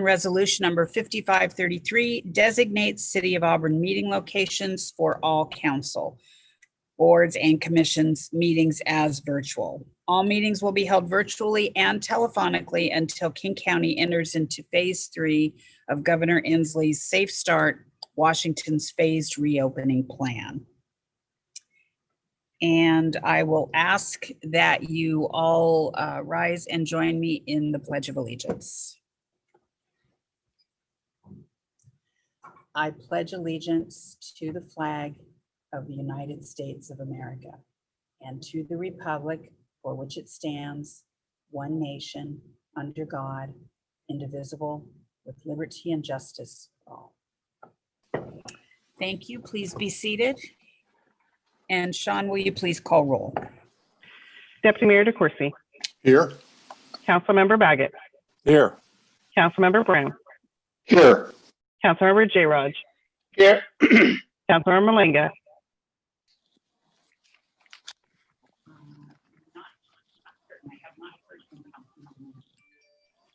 Resolution number 5533 designates City of Auburn meeting locations for all council, boards, and commissions meetings as virtual. All meetings will be held virtually and telephonically until King County enters into phase 3 of Governor Inslee's Safe Start, Washington's phased reopening plan. And I will ask that you all rise and join me in the Pledge of Allegiance. I pledge allegiance to the flag of the United States of America and to the republic for which it stands, one nation, under God, indivisible, with liberty and justice for all. Thank you. Please be seated. And Sean, will you please call roll? Deputy Mayor DeCoursey. Here. Councilmember Baggett. Here. Councilmember Brown. Here. Councilmember J. Raj. Here. Councilmember Malenga.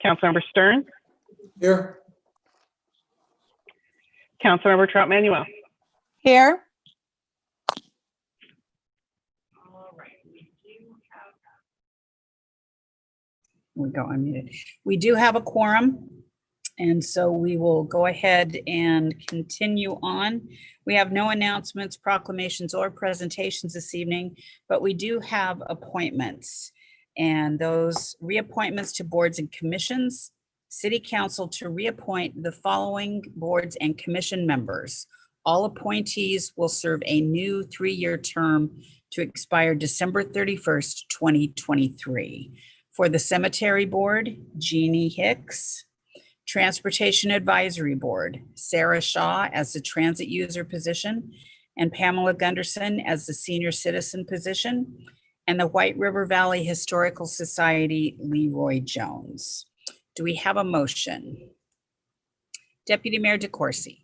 Councilmember Stern. Here. Councilmember Trout Manuel. Here. All right. We go unmuted. We do have a quorum, and so we will go ahead and continue on. We have no announcements, proclamations, or presentations this evening, but we do have appointments. And those reappointments to boards and commissions, City Council to reappoint the following boards and commission members. All appointees will serve a new 3-year term to expire December 31st, 2023. For the Cemetery Board, Jeannie Hicks. Transportation Advisory Board, Sarah Shaw as the transit user position and Pamela Gunderson as the senior citizen position, and the White River Valley Historical Society, Leroy Jones. Do we have a motion? Deputy Mayor DeCoursey.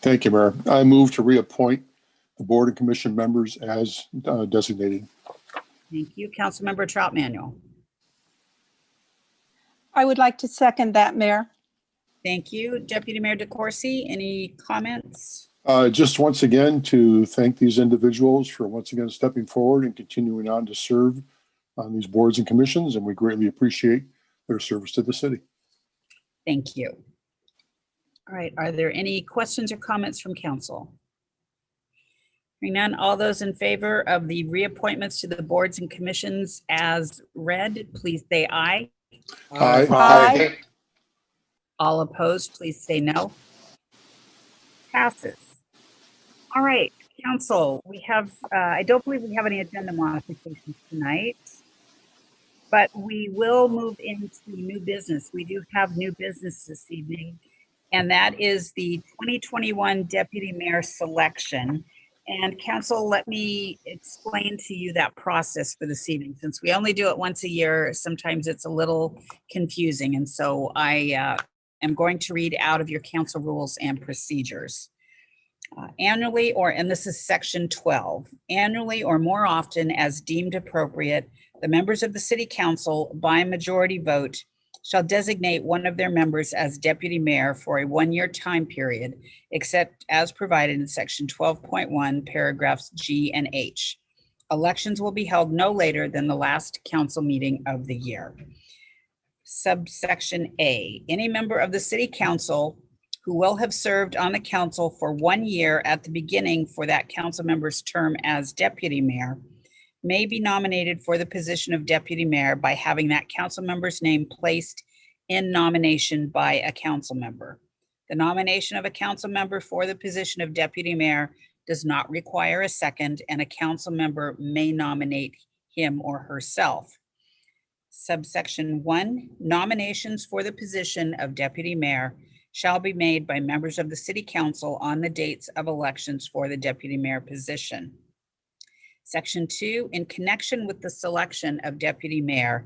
Thank you, Mayor. I move to reappoint the board and commission members as designated. Thank you. Councilmember Trout Manuel. I would like to second that, Mayor. Thank you. Deputy Mayor DeCoursey, any comments? Just once again to thank these individuals for once again stepping forward and continuing on to serve on these boards and commissions, and we greatly appreciate their service to the city. Thank you. All right, are there any questions or comments from council? Hearing none, all those in favor of the reappointments to the boards and commissions as read, please say aye. Aye. Aye. All opposed, please say no. Passes. All right, council, we have, I don't believe we have any agenda modifications tonight, but we will move into new business. We do have new business this evening, and that is the 2021 Deputy Mayor selection. And council, let me explain to you that process for this evening. Since we only do it once a year, sometimes it's a little confusing. And so I am going to read out of your council rules and procedures. Annually, and this is section 12, annually or more often as deemed appropriate, the members of the city council by majority vote shall designate one of their members as deputy mayor for a 1-year time period, except as provided in section 12.1, paragraphs G and H. Elections will be held no later than the last council meeting of the year. Subsection A, any member of the city council who will have served on the council for 1 year at the beginning for that council member's term as deputy mayor may be nominated for the position of deputy mayor by having that council member's name placed in nomination by a council member. The nomination of a council member for the position of deputy mayor does not require a second, and a council member may nominate him or herself. Subsection 1, nominations for the position of deputy mayor shall be made by members of the city council on the dates of elections for the deputy mayor position. Section 2, in connection with the selection of deputy mayor,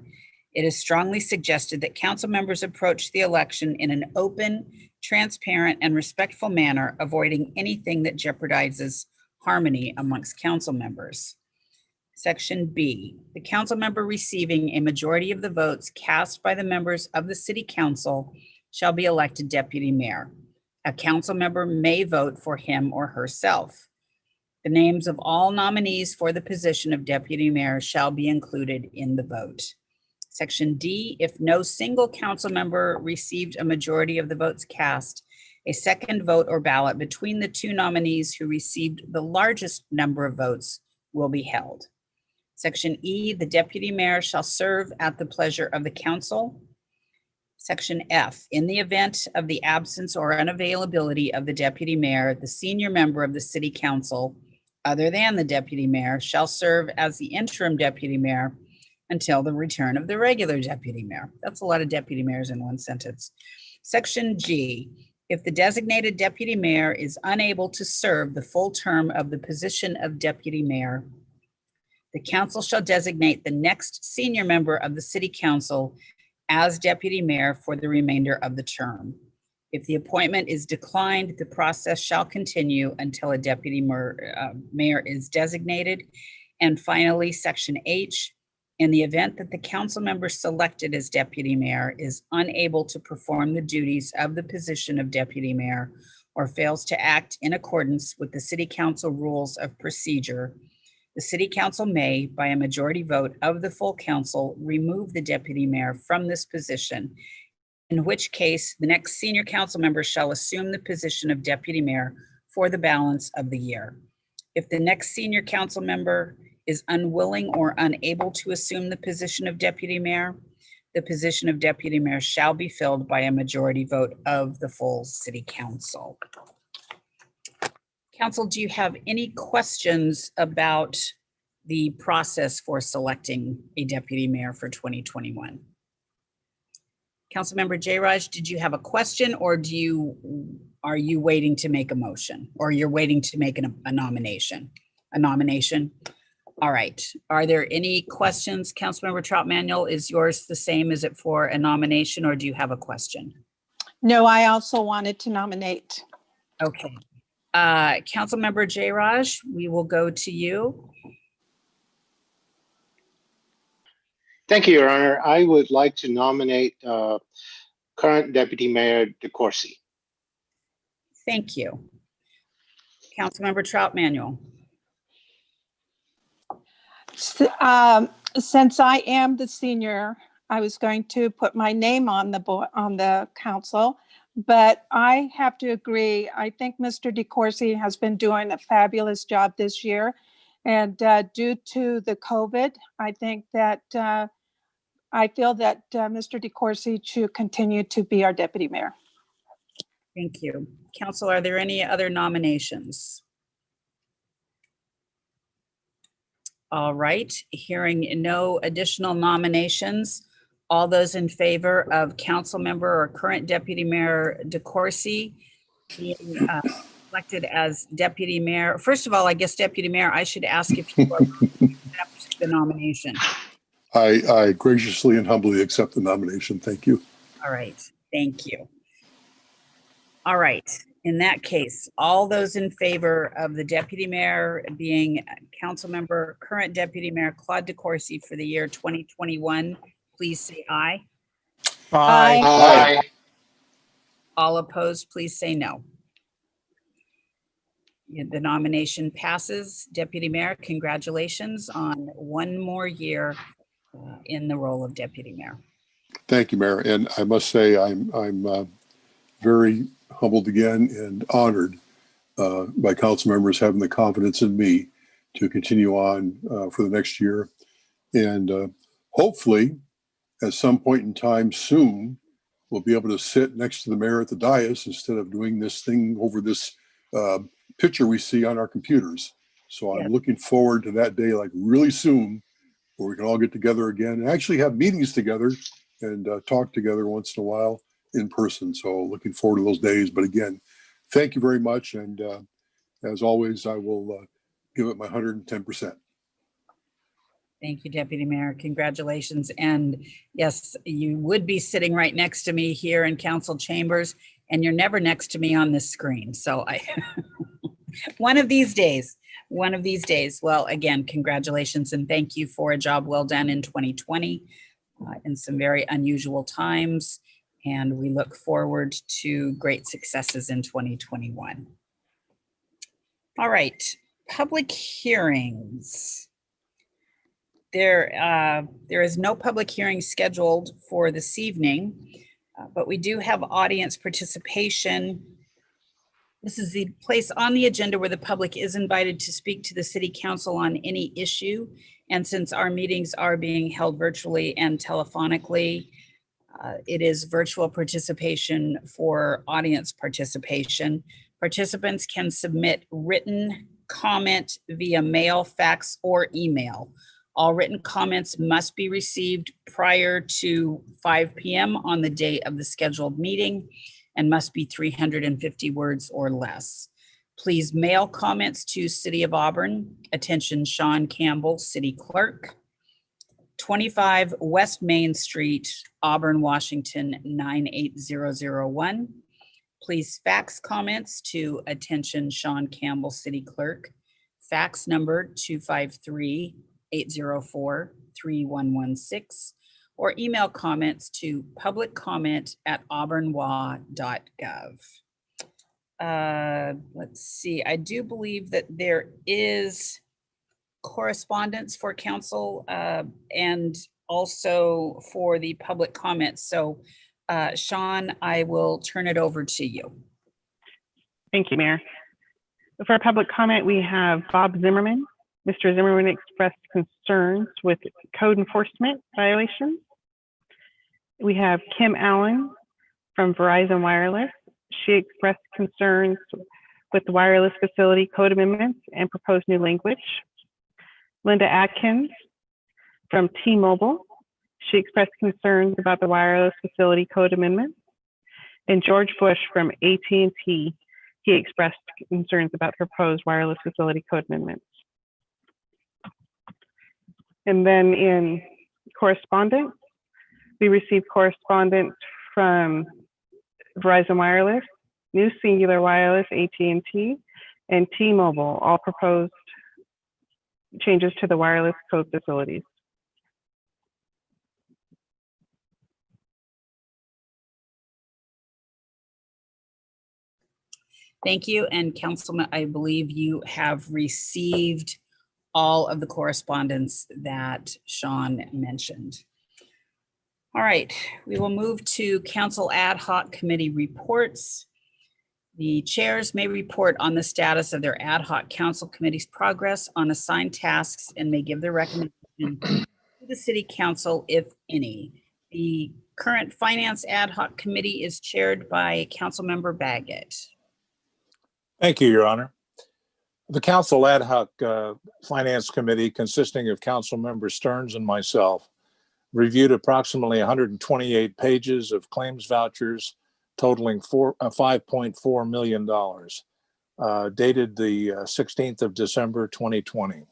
it is strongly suggested that council members approach the election in an open, transparent, and respectful manner, avoiding anything that jeopardizes harmony amongst council members. Section B, the council member receiving a majority of the votes cast by the members of the city council shall be elected deputy mayor. A council member may vote for him or herself. The names of all nominees for the position of deputy mayor shall be included in the vote. Section D, if no single council member received a majority of the votes cast, a second vote or ballot between the two nominees who received the largest number of votes will be held. Section E, the deputy mayor shall serve at the pleasure of the council. Section F, in the event of the absence or unavailability of the deputy mayor, the senior member of the city council, other than the deputy mayor, shall serve as the interim deputy mayor until the return of the regular deputy mayor. That's a lot of deputy mayors in one sentence. Section G, if the designated deputy mayor is unable to serve the full term of the position of deputy mayor, the council shall designate the next senior member of the city council as deputy mayor for the remainder of the term. If the appointment is declined, the process shall continue until a deputy mayor is designated. And finally, Section H, in the event that the council member selected as deputy mayor is unable to perform the duties of the position of deputy mayor or fails to act in accordance with the city council rules of procedure, the city council may, by a majority vote of the full council, remove the deputy mayor from this position, in which case the next senior council member shall assume the position of deputy mayor for the balance of the year. If the next senior council member is unwilling or unable to assume the position of deputy mayor, the position of deputy mayor shall be filled by a majority vote of the full city council. Council, do you have any questions about the process for selecting a deputy mayor for 2021? Councilmember Jayraj, did you have a question, or are you waiting to make a motion, or you're waiting to make a nomination? A nomination? All right. Are there any questions? Councilmember Trout Manuel, is yours the same? Is it for a nomination, or do you have a question? No, I also wanted to nominate. Okay. Councilmember Jayraj, we will go to you. Thank you, Your Honor. I would like to nominate current Deputy Mayor DeCoursey. Thank you. Councilmember Trout Manuel. Since I am the senior, I was going to put my name on the council, but I have to agree. I think Mr. DeCoursey has been doing a fabulous job this year. And due to the COVID, I think that I feel that Mr. DeCoursey should continue to be our deputy mayor. Thank you. Council, are there any other nominations? All right, hearing no additional nominations, all those in favor of council member or current deputy mayor DeCoursey being elected as deputy mayor. First of all, I guess deputy mayor, I should ask if you are accept the nomination. I graciously and humbly accept the nomination. Thank you. All right, thank you. All right, in that case, all those in favor of the deputy mayor being council member, current deputy mayor Claude DeCoursey for the year 2021, please say aye. Aye. Aye. All opposed, please say no. The nomination passes. Deputy Mayor, congratulations on one more year in the role of deputy mayor. Thank you, Mayor. And I must say, I'm very humbled again and honored by council members having the confidence in me to continue on for the next year. And hopefully, at some point in time soon, we'll be able to sit next to the mayor at the dais instead of doing this thing over this picture we see on our computers. So I'm looking forward to that day, like really soon, where we can all get together again and actually have meetings together and talk together once in a while in person. So looking forward to those days. But again, thank you very much. And as always, I will give it my 110%. Thank you, Deputy Mayor. Congratulations. And yes, you would be sitting right next to me here in council chambers, and you're never next to me on this screen. So I, one of these days. Well, again, congratulations and thank you for a job well done in 2020 in some very unusual times. And we look forward to great successes in 2021. All right, public hearings. There is no public hearing scheduled for this evening, but we do have audience participation. This is the place on the agenda where the public is invited to speak to the city council on any issue. And since our meetings are being held virtually and telephonically, it is virtual participation for audience participation. Participants can submit written comment via mail, fax, or email. All written comments must be received prior to 5 p.m. on the day of the scheduled meeting and must be 350 words or less. Please mail comments to City of Auburn. Attention, Sean Campbell, City Clerk, 25 West Main Street, Auburn, Washington, 98001. Please fax comments to attention, Sean Campbell, City Clerk. Fax number 253-804-3116, or email comments to publiccomment@auburnwa.gov. Let's see, I do believe that there is correspondence for council and also for the public comments. So Sean, I will turn it over to you. Thank you, Mayor. For our public comment, we have Bob Zimmerman. Mr. Zimmerman expressed concerns with code enforcement violations. We have Kim Allen from Verizon Wireless. She expressed concerns with the wireless facility code amendments and proposed new language. Linda Atkins from T-Mobile. She expressed concerns about the wireless facility code amendments. And George Bush from AT&T, he expressed concerns about the proposed wireless facility code amendments. And then in correspondence, we received correspondence from Verizon Wireless, New Singular Wireless, AT&T, and T-Mobile, all proposed changes to the wireless code facilities. Thank you. And Councilman, I believe you have received all of the correspondence that Sean mentioned. All right, we will move to council ad hoc committee reports. The chairs may report on the status of their ad hoc council committee's progress on assigned tasks and may give their recommendation to the city council, if any. The current finance ad hoc committee is chaired by Councilmember Baggett. Thank you, Your Honor. The Council Ad Hoc Finance Committee, consisting of Council Member Stearns and myself, reviewed approximately 128 pages of claims vouchers totaling $5.4 million, dated the 16th of December, 2020.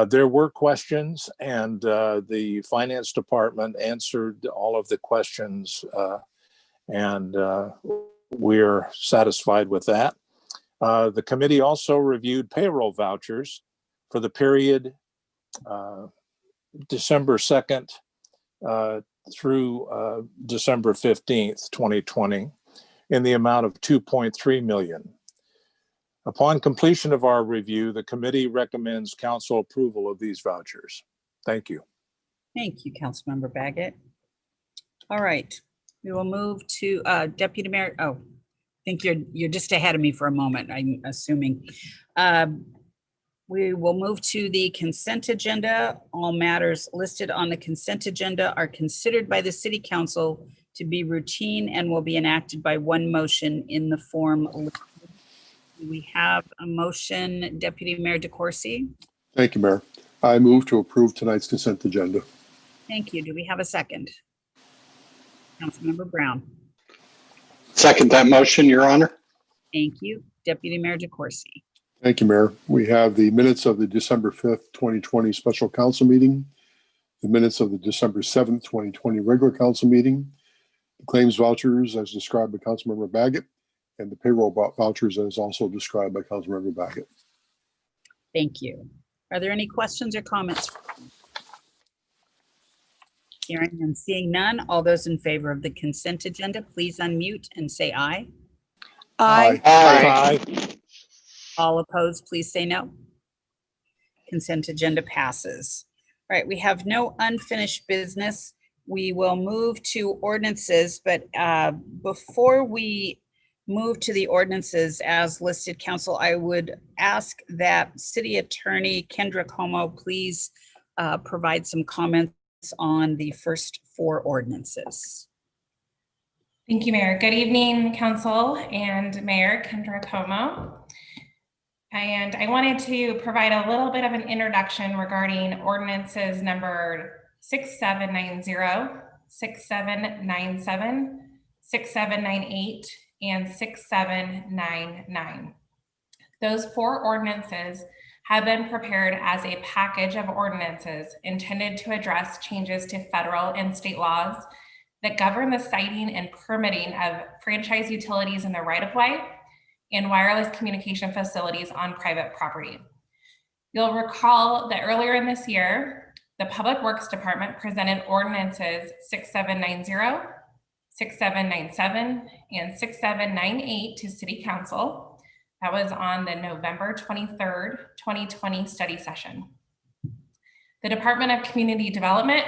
There were questions, and the Finance Department answered all of the questions, and we're satisfied with that. The committee also reviewed payroll vouchers for the period December 2nd through December 15th, 2020, in the amount of $2.3 million. Upon completion of our review, the committee recommends council approval of these vouchers. Thank you. Thank you, Councilmember Baggett. All right, we will move to Deputy Mayor. Oh, I think you're just ahead of me for a moment, I'm assuming. We will move to the consent agenda. All matters listed on the consent agenda are considered by the City Council to be routine and will be enacted by one motion in the form listed. We have a motion, Deputy Mayor DeCoursey. Thank you, Mayor. I move to approve tonight's consent agenda. Thank you. Do we have a second? Councilmember Brown. Second that motion, Your Honor. Thank you. Deputy Mayor DeCoursey. Thank you, Mayor. We have the minutes of the December 5th, 2020 special council meeting, the minutes of the December 7th, 2020 regular council meeting, the claims vouchers as described by Councilmember Baggett, and the payroll vouchers as also described by Councilmember Baggett. Thank you. Are there any questions or comments? Hearing and seeing none, all those in favor of the consent agenda, please unmute and say aye. Aye. Aye. Aye. All opposed, please say no. Consent agenda passes. All right, we have no unfinished business. We will move to ordinances, but before we move to the ordinances as listed, council, I would ask that City Attorney Kendra Como please provide some comments on the first four ordinances. Thank you, Mayor. Good evening, Council and Mayor Kendra Como. And I wanted to provide a little bit of an introduction regarding ordinances number 6790, 6797, 6798, and 6799. Those four ordinances have been prepared as a package of ordinances intended to address changes to federal and state laws that govern the siting and permitting of franchise utilities in the right-of-way and wireless communication facilities on private property. You'll recall that earlier in this year, the Public Works Department presented ordinances 6790, 6797, and 6798 to City Council. That was on the November 23rd, 2020 study session. The Department of Community Development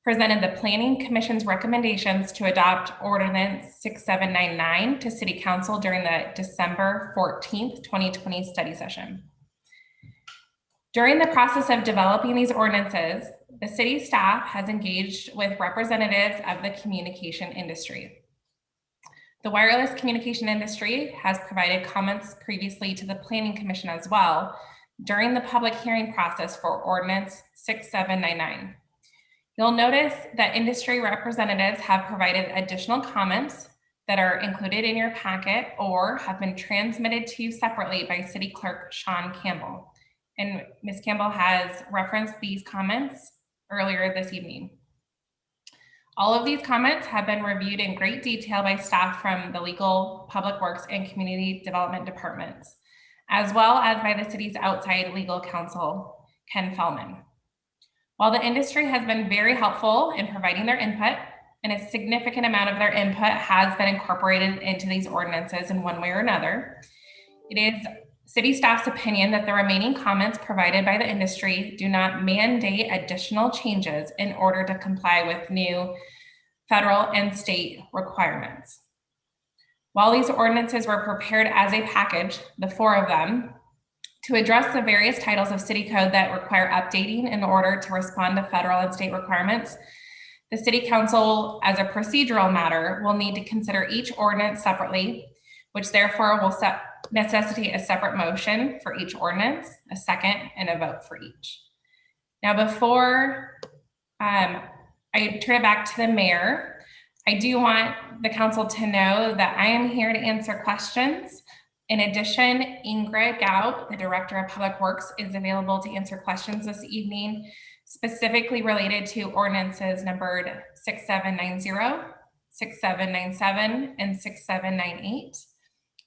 presented the Planning Commission's recommendations to adopt Ordinance 6799 to City Council during the December 14th, 2020 study session. During the process of developing these ordinances, the city staff has engaged with representatives of the communication industry. The wireless communication industry has provided comments previously to the Planning Commission as well during the public hearing process for Ordinance 6799. You'll notice that industry representatives have provided additional comments that are included in your packet or have been transmitted to you separately by City Clerk Sean Campbell. And Ms. Campbell has referenced these comments earlier this evening. All of these comments have been reviewed in great detail by staff from the Legal, Public Works, and Community Development departments, as well as by the city's outside legal counsel, Ken Fellman. While the industry has been very helpful in providing their input, and a significant amount of their input has been incorporated into these ordinances in one way or another, it is city staff's opinion that the remaining comments provided by the industry do not mandate additional changes in order to comply with new federal and state requirements. While these ordinances were prepared as a package, the four of them, to address the various titles of city code that require updating in order to respond to federal and state requirements, the City Council, as a procedural matter, will need to consider each ordinance separately, which therefore will necessitate a separate motion for each ordinance, a second, and a vote for each. Now, before I turn it back to the mayor, I do want the council to know that I am here to answer questions. In addition, Ingrid Gaub, the Director of Public Works, is available to answer questions this evening, specifically related to ordinances numbered 6790, 6797, and 6798.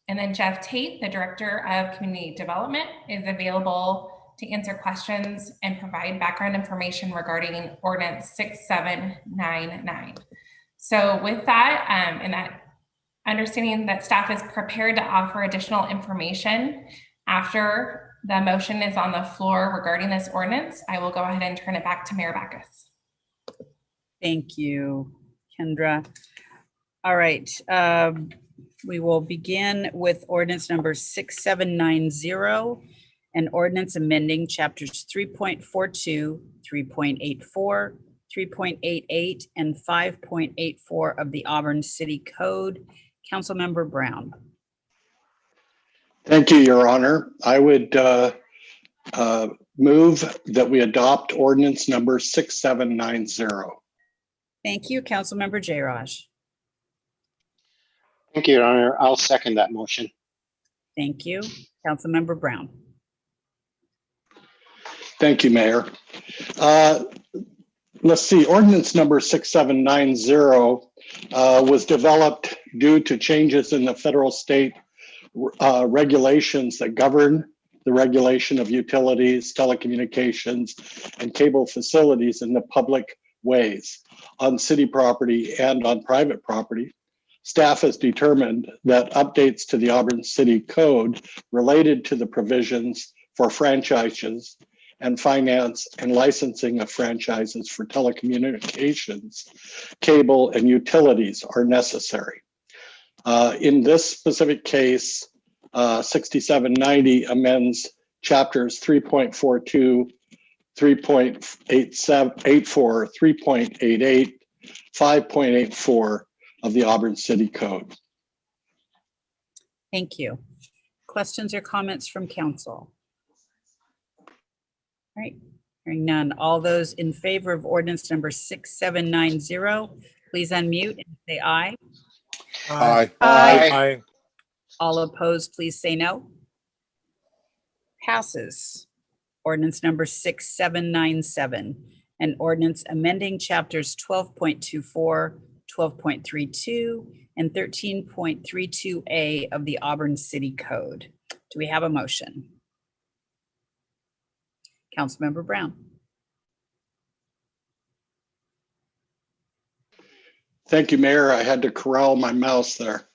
And then Jeff Tate, the Director of Community Development, is available to answer questions and provide background information regarding Ordinance 6799. So with that, and that understanding that staff is prepared to offer additional information after the motion is on the floor regarding this ordinance, I will go ahead and turn it back to Mayor Backus. Thank you, Kendra. All right, we will begin with ordinance number 6790, an ordinance amending chapters 3.42, 3.84, 3.88, and 5.84 of the Auburn City Code. Councilmember Brown. Thank you, Your Honor. I would move that we adopt ordinance number 6790. Thank you, Councilmember Jayraj. Thank you, Your Honor. I'll second that motion. Thank you, Councilmember Brown. Thank you, Mayor. Let's see, ordinance number 6790 was developed due to changes in the federal state regulations that govern the regulation of utilities, telecommunications, and cable facilities in the public ways. on city property and on private property, staff has determined that updates to the Auburn City Code related to the provisions for franchises and finance and licensing of franchises for telecommunications, cable, and utilities are necessary. In this specific case, 6790 amends chapters 3.42, 3.84, 3.88, 5.84 of the Auburn City Code. Thank you. Questions or comments from council? All right, hearing none. All those in favor of ordinance number 6790, please unmute and say aye. Aye. Aye. All opposed, please say no. Passes. Ordinance number 6797, an ordinance amending chapters 12.24, 12.32, and 13.32A of the Auburn City Code. Do we have a motion? Councilmember Brown. Thank you, Mayor. I had to corral my mouse there.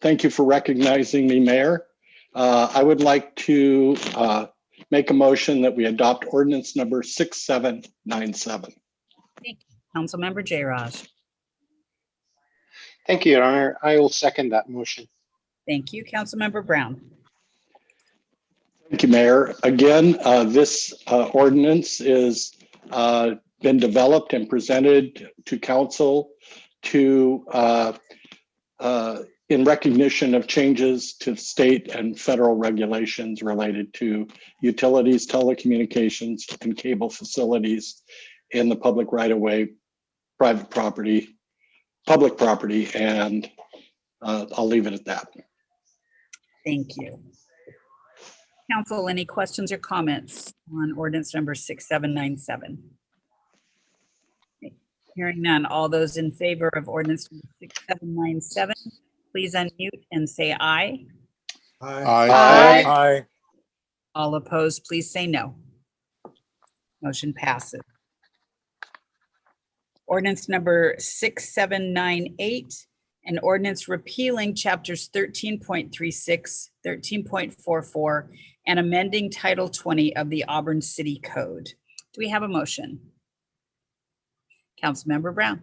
Thank you for recognizing me, Mayor. I would like to make a motion that we adopt ordinance number 6797. Thank you. Councilmember J-Raj. Thank you, Your Honor. I will second that motion. Thank you. Councilmember Brown. Thank you, Mayor. Again, this ordinance is been developed and presented to council to in recognition of changes to state and federal regulations related to utilities, telecommunications, and cable facilities in the public right-of-way, private property, public property, and I'll leave it at that. Thank you. Council, any questions or comments on ordinance number 6797? Okay. Hearing none. All those in favor of ordinance number 6797, please unmute and say aye. Aye. Aye. All opposed, please say no. Motion passes. Ordinance number 6798, an ordinance repealing chapters 13.36, 13.44, and amending Title 20 of the Auburn City Code. Do we have a motion? Councilmember Brown.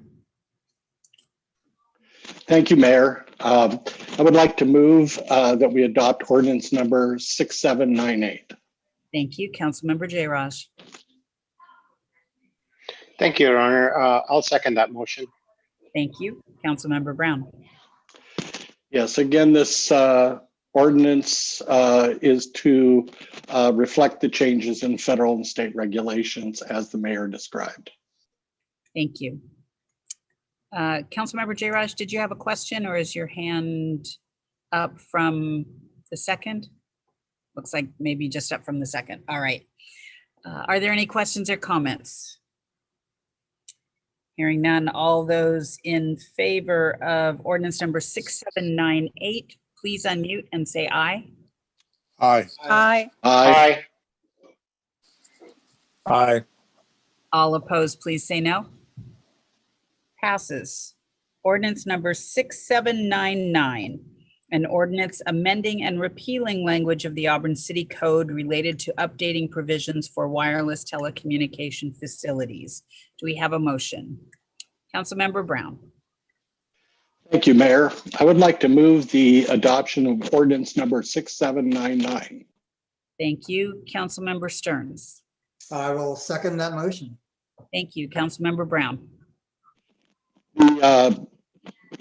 Thank you, Mayor. I would like to move that we adopt ordinance number 6798. Thank you. Councilmember J-Raj. Thank you, Your Honor. I'll second that motion. Thank you. Councilmember Brown. Yes, again, this ordinance is to reflect the changes in federal and state regulations as the mayor described. Thank you. Councilmember J-Raj, did you have a question or is your hand up from the second? Looks like maybe just up from the second. All right. Are there any questions or comments? Hearing none. All those in favor of ordinance number 6798, please unmute and say aye. Aye. Aye. Aye. Aye. All opposed, please say no. Passes. Ordinance number 6799, an ordinance amending and repealing language of the Auburn City Code related to updating provisions for wireless telecommunication facilities. Do we have a motion? Councilmember Brown. Thank you, Mayor. I would like to move the adoption of ordinance number 6799. Thank you. Councilmember Stearns. I will second that motion. Thank you. Councilmember Brown. The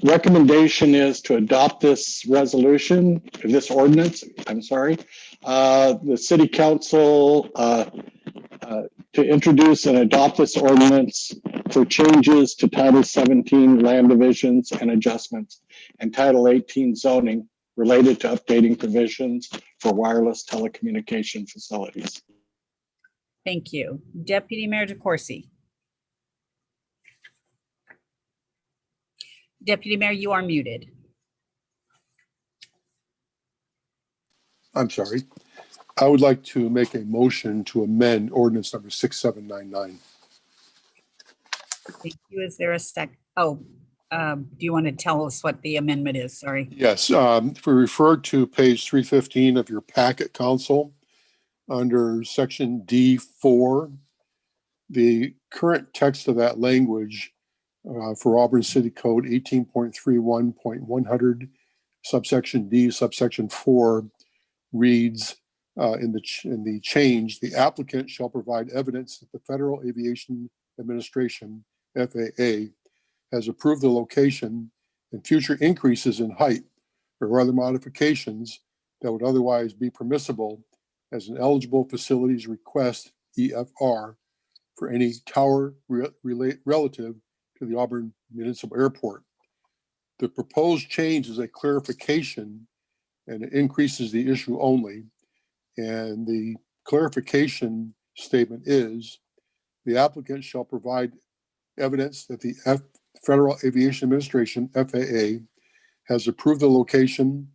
recommendation is to adopt this resolution, this ordinance, I'm sorry. The city council to introduce and adopt this ordinance for changes to Title 17 land divisions and adjustments and Title 18 zoning related to updating provisions for wireless telecommunication facilities. Thank you. Deputy Mayor DeCoursey. Deputy Mayor, you are muted. I'm sorry. I would like to make a motion to amend ordinance number 6799. Thank you. Is there a do you want to tell us what the amendment is? Sorry. Yes, if we refer to page 315 of your packet, council, under section D4, the current text of that language for Auburn City Code 18.31.100, subsection D, subsection 4 reads in the change, the applicant shall provide evidence that the Federal Aviation Administration, FAA, has approved the location and future increases in height or other modifications that would otherwise be permissible as an eligible facilities request, EFR, for any tower relative to the Auburn Municipal Airport. The proposed change is a clarification and it increases the issue only. And the clarification statement is the applicant shall provide evidence that the Federal Aviation Administration, FAA, has approved the location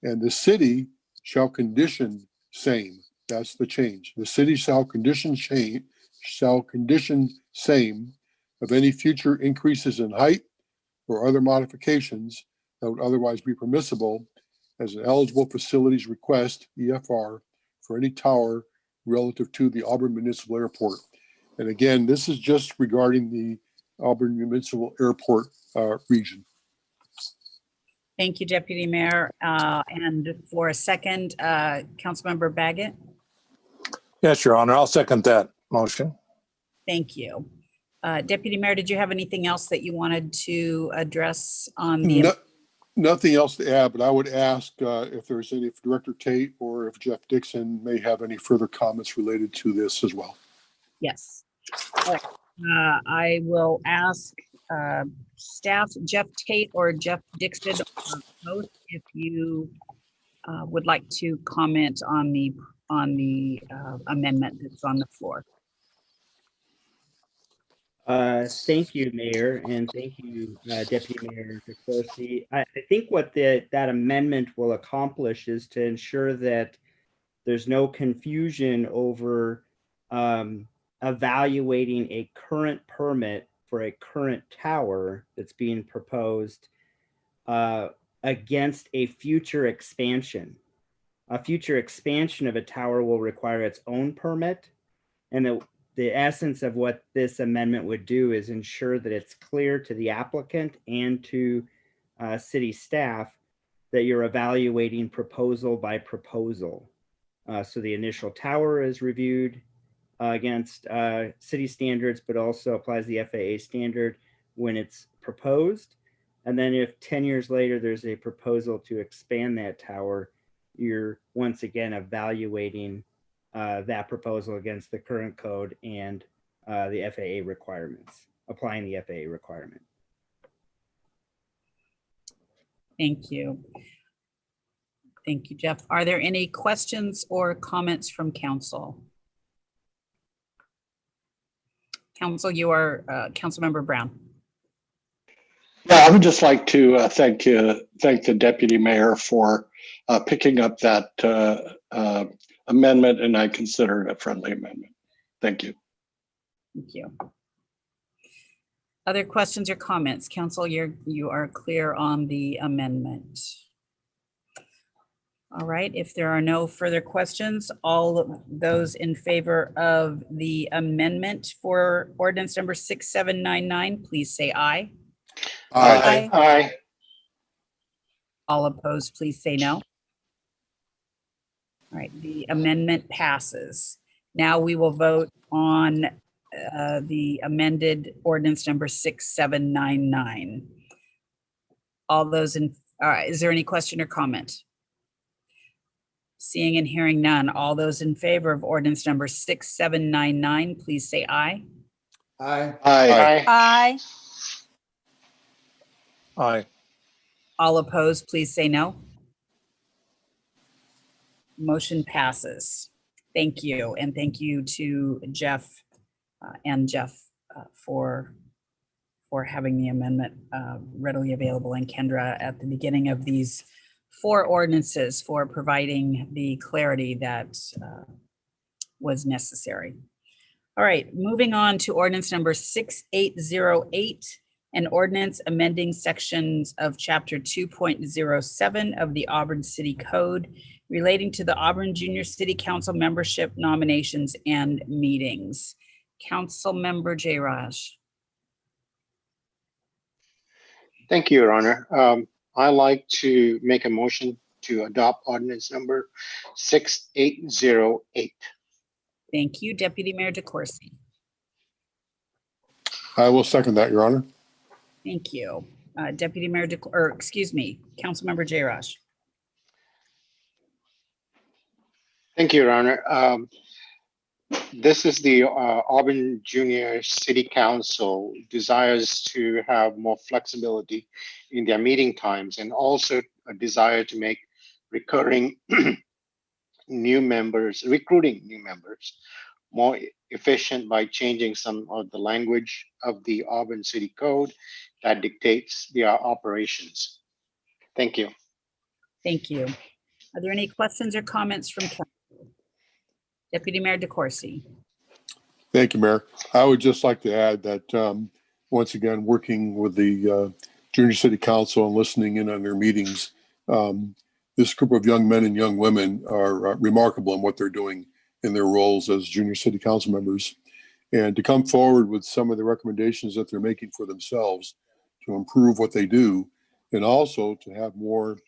and the city shall condition same. That's the change. The city shall condition same of any future increases in height or other modifications that would otherwise be permissible as an eligible facilities request, EFR, for any tower relative to the Auburn Municipal Airport. And again, this is just regarding the Auburn Municipal Airport region. Thank you, Deputy Mayor. And for a second, Councilmember Baggett. Yes, Your Honor, I'll second that motion. Thank you. Deputy Mayor, did you have anything else that you wanted to address on the? Nothing else to add, but I would ask if there's any, if Director Tate or if Jeff Dixon may have any further comments related to this as well. Yes. I will ask staff, Jeff Tate or Jeff Dixon, or both, if you would like to comment on the amendment that's on the floor. Thank you, Mayor, and thank you, Deputy Mayor DeCoursey. I think what that amendment will accomplish is to ensure that there's no confusion over evaluating a current permit for a current tower that's being proposed against a future expansion. A future expansion of a tower will require its own permit, and the essence of what this amendment would do is ensure that it's clear to the applicant and to city staff that you're evaluating proposal by proposal. So the initial tower is reviewed against city standards, but also applies the FAA standard when it's proposed. And then if 10 years later, there's a proposal to expand that tower, you're once again evaluating that proposal against the current code and the FAA requirements, applying the FAA requirement. Thank you. Thank you, Jeff. Are there any questions or comments from council? Council, you are Councilmember Brown. Yeah, I would just like to thank the Deputy Mayor for picking up that amendment, and I consider it a friendly amendment. Thank you. Thank you. Other questions or comments? Council, you are clear on the amendment. All right, if there are no further questions, all of those in favor of the amendment for ordinance number 6799, please say aye. Aye. Aye. All opposed, please say no. All right, the amendment passes. Now we will vote on the amended ordinance number 6799. All those in, is there any question or comment? Seeing and hearing none, all those in favor of ordinance number 6799, please say aye. Aye. Aye. Aye. Aye. All opposed, please say no. Motion passes. Thank you. And thank you to Jeff for having the amendment readily available, and Kendra at the beginning of these 4 ordinances for providing the clarity that was necessary. All right, moving on to ordinance number 6808, an ordinance amending sections of chapter 2.07 of the Auburn City Code relating to the Auburn Junior City Council membership nominations and meetings. Councilmember Jayraj. Thank you, Your Honor. I like to make a motion to adopt ordinance number 6808. Thank you, Deputy Mayor DeCoursey. I will second that, Your Honor. Thank you. Deputy Mayor, Councilmember Jayraj. Thank you, Your Honor. This is the Auburn Junior City Council desires to have more flexibility in their meeting times, and also a desire to make recurring recruiting new members more efficient by changing some of the language of the Auburn City Code that dictates their operations. Thank you. Thank you. Are there any questions or comments from council? Deputy Mayor DeCoursey. Thank you, Mayor. I would just like to add that once again, working with the Junior City Council and listening in on their meetings, this group of young men and young women are remarkable in what they're doing in their roles as Junior City Council members. And to come forward with some of the recommendations that they're making for themselves to improve what they do, and also to have more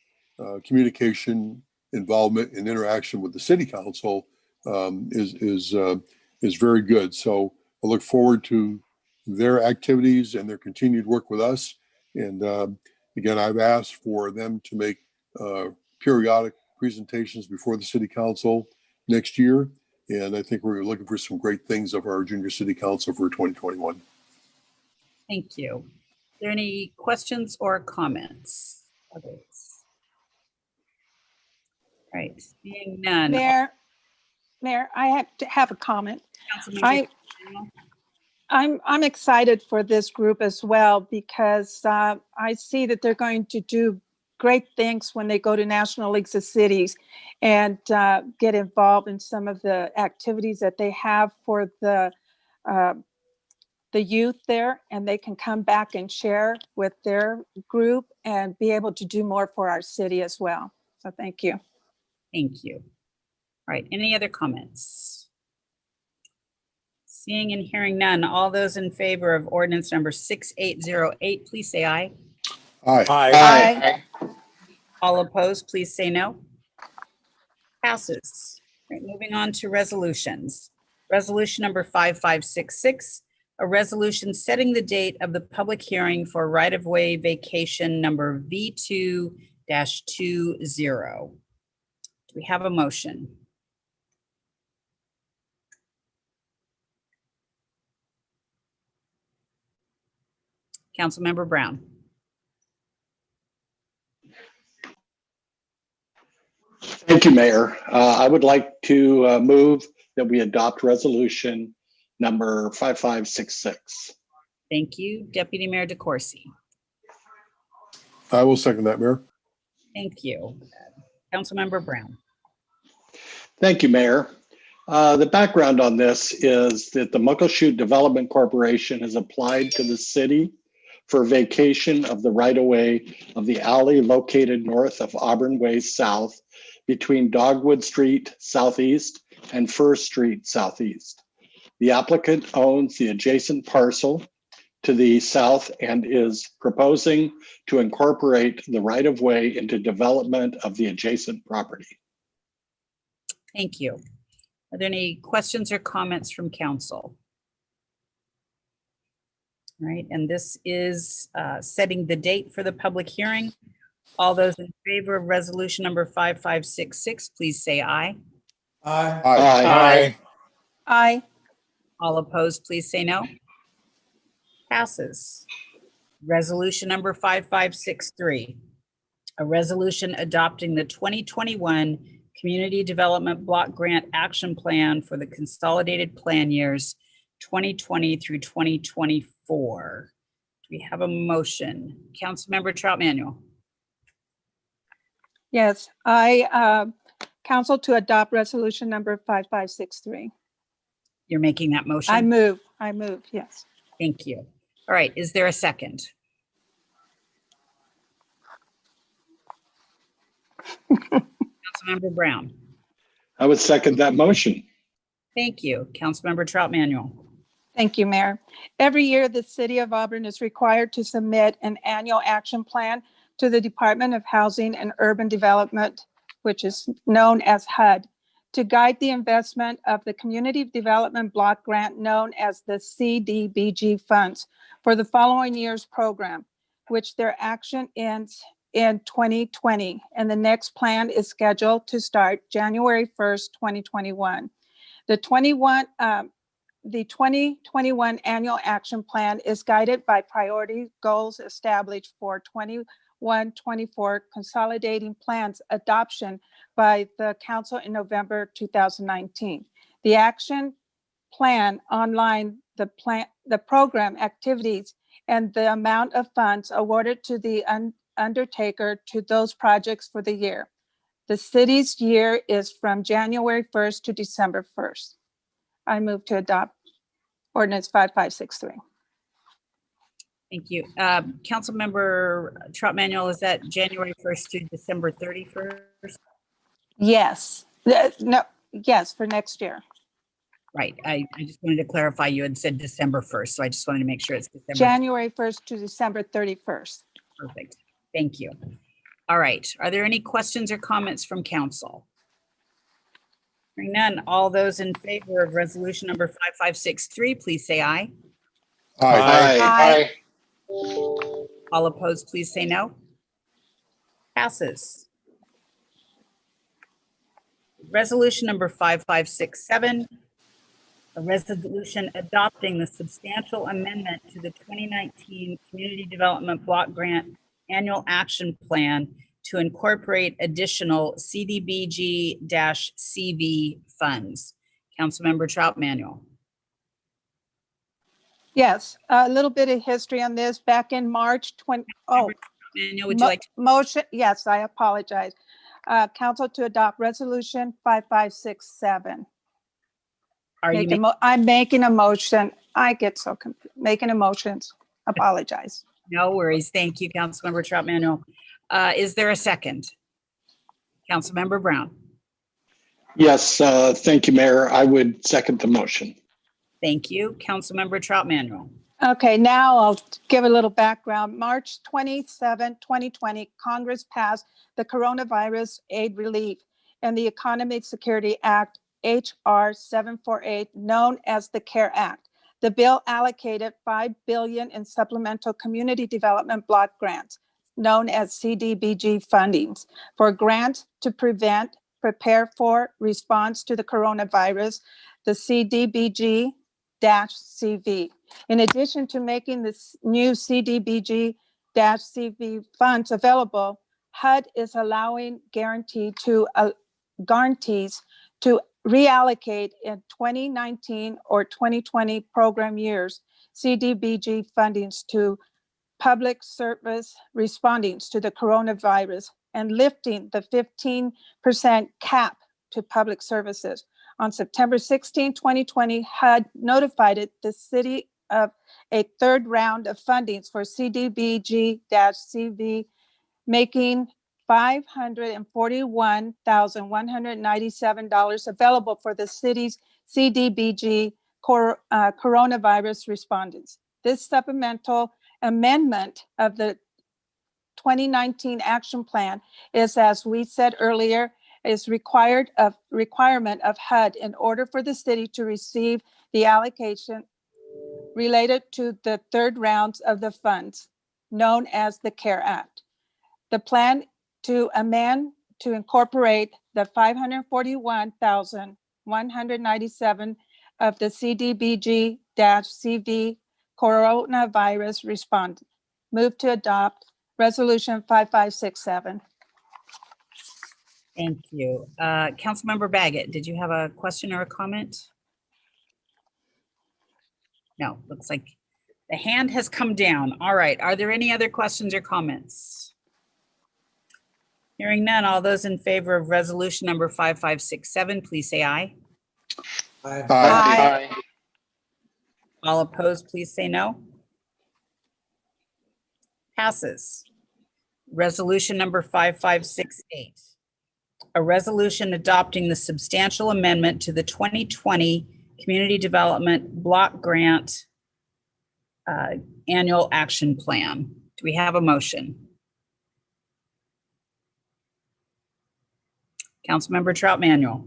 communication, involvement, and interaction with the City Council is very good. So I look forward to their activities and their continued work with us. And again, I've asked for them to make periodic presentations before the City Council next year. And I think we're looking for some great things of our Junior City Council for 2021. Thank you. Are there any questions or comments? Others? All right, seeing none. Mayor, I have to have a comment. Councilmember I'm excited for this group as well, because I see that they're going to do great things when they go to National Leagues of Cities and get involved in some of the activities that they have for the youth there, and they can come back and share with their group and be able to do more for our city as well. So thank you. Thank you. All right, any other comments? Seeing and hearing none, all those in favor of ordinance number 6808, please say aye. Aye. Aye. All opposed, please say no. Passes. All right, moving on to resolutions. Resolution number 5566, a resolution setting the date of the public hearing for right-of-way vacation number V2-20. Do we have a motion? Councilmember Brown. Thank you, Mayor. I would like to move that we adopt resolution number 5566. Thank you. Deputy Mayor DeCoursey. I will second that, Mayor. Thank you. Councilmember Brown. Thank you, Mayor. The background on this is that the Muckleshoot Development Corporation has applied to the city for vacation of the right-of-way of the alley located north of Auburn Way South between Dogwood Street Southeast and First Street Southeast. The applicant owns the adjacent parcel to the south and is proposing to incorporate the right-of-way into development of the adjacent property. Thank you. Are there any questions or comments from council? All right, and this is setting the date for the public hearing. All those in favor of resolution number 5566, please say aye. Aye. Aye. Aye. All opposed, please say no. Passes. Resolution number 5563, a resolution adopting the 2021 Community Development Block Grant Action Plan for the consolidated plan years 2020 through 2024. Do we have a motion? Councilmember Trout Manuel. Yes, I counsel to adopt resolution number 5563. You're making that motion? I move, yes. Thank you. All right, is there a second? Councilmember Brown. I would second that motion. Thank you. Councilmember Trout Manuel. Thank you, Mayor. Every year, the City of Auburn is required to submit an annual action plan to the Department of Housing and Urban Development, which is known as HUD, to guide the investment of the Community Development Block Grant known as the CDBG funds for the following year's program, which their action ends in 2020, and the next plan is scheduled to start January 1st, 2021. The 2021 annual action plan is guided by priority goals established for 21-24 consolidating plans adoption by the council in November 2019. The action plan online, the program activities, and the amount of funds awarded to the undertaker to those projects for the year. The city's year is from January 1st to December 1st. I move to adopt Ordinance 5563. Thank you. Councilmember Trout Manuel, is that January 1st to December 31st? Yes. No, yes, for next year. Right. I just wanted to clarify. You had said December 1st, so I just wanted to make sure it's December. January 1st to December 31st. Perfect. Thank you. All right. Are there any questions or comments from council? Hearing none, all those in favor of resolution number 5563, please say aye. Aye. All opposed, please say no. Passes. Resolution number 5567, a resolution adopting the substantial amendment to the 2019 Community Development Block Grant Annual Action Plan to incorporate additional CDBG-CV funds. Councilmember Trout Manuel. Yes, a little bit of history on this. Back in March 20, Manuel, would you like to? Motion, yes, I apologize. Council to adopt resolution 5567. I'm making a motion. I get so confused. Making emotions. Apologize. No worries. Thank you, Councilmember Trout Manuel. Is there a second? Councilmember Brown. Yes, thank you, Mayor. I would second the motion. Thank you. Councilmember Trout Manuel. Okay, now I'll give a little background. March 27, 2020, Congress passed the Coronavirus Aid Relief and the Economic Security Act, HR 748, known as the CARE Act. The bill allocated $5 billion in supplemental community development block grants, known as CDBG fundings, for grants to prevent, prepare for, response to the coronavirus, the CDBG-CV. In addition to making this new CDBG-CV funds available, HUD is allowing guarantees to reallocate in 2019 or 2020 program years CDBG fundings to public service responding to the coronavirus and lifting the 15% cap to public services. On September 16, 2020, HUD notified the city of a third round of fundings for CDBG-CV, making $541,197 available for the city's CDBG coronavirus respondents. This supplemental amendment of the 2019 action plan is, as we said earlier, is requirement of HUD in order for the city to receive the allocation related to the third rounds of the funds, known as the CARE Act. The plan to amend to incorporate the $541,197 of the CDBG-CV coronavirus respond. Move to adopt resolution 5567. Thank you. Councilmember Baggett, did you have a question or a comment? No, looks like the hand has come down. All right. Are there any other questions or comments? Hearing none, all those in favor of resolution number 5567, please say aye. Aye. Aye. All opposed, please say no. Passes. Resolution number 5568. A resolution adopting the substantial amendment to the 2020 Community Development Block Grant Annual Action Plan. Do we have a motion? Councilmember Trout Manuel.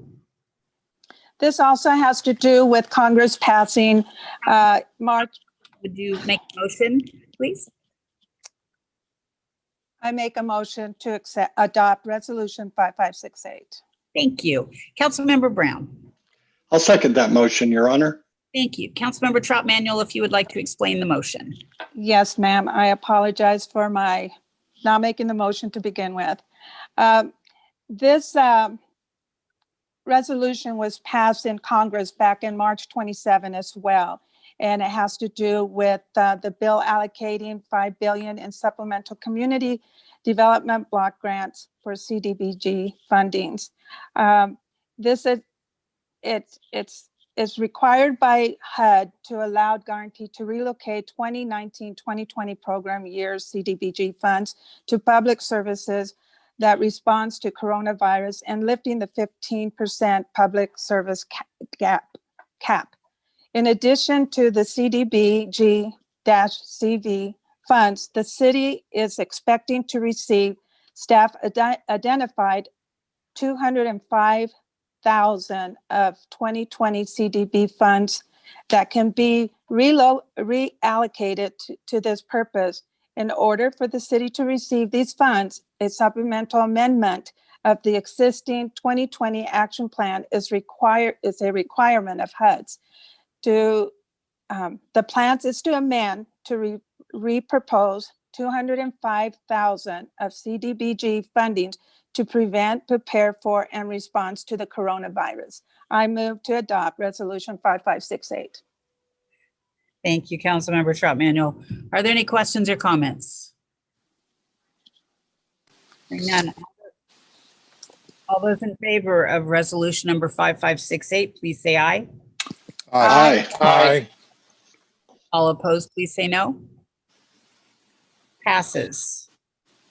This also has to do with Congress passing March. Would you make a motion, please? I make a motion to adopt Resolution 5568. Thank you. Councilmember Brown. I'll second that motion, Your Honor. Thank you. Councilmember Trout Manuel, if you would like to explain the motion. Yes, ma'am. I apologize for my not making the motion to begin with. This resolution was passed in Congress back in March 27 as well. And it has to do with the bill allocating $5 billion in supplemental community development block grants for CDBG fundings. It's required by HUD to allow Guarantee to relocate 2019-2020 program years CDBG funds to public services that responds to coronavirus and lifting the 15% public service cap. In addition to the CDBG-CV funds, the city is expecting to receive staff identified 205,000 of 2020 CDB funds that can be reallocated to this purpose. In order for the city to receive these funds, a supplemental amendment of the existing 2020 action plan is a requirement of HUD's. The plans is to amend to repropose 205,000 of CDBG funding to prevent, prepare for, and respond to the coronavirus. I move to adopt Resolution 5568. Thank you, Councilmember Trout Manuel. Are there any questions or comments? Hearing none. All those in favor of resolution number 5568, please say aye. Aye. Aye. All opposed, please say no. Passes.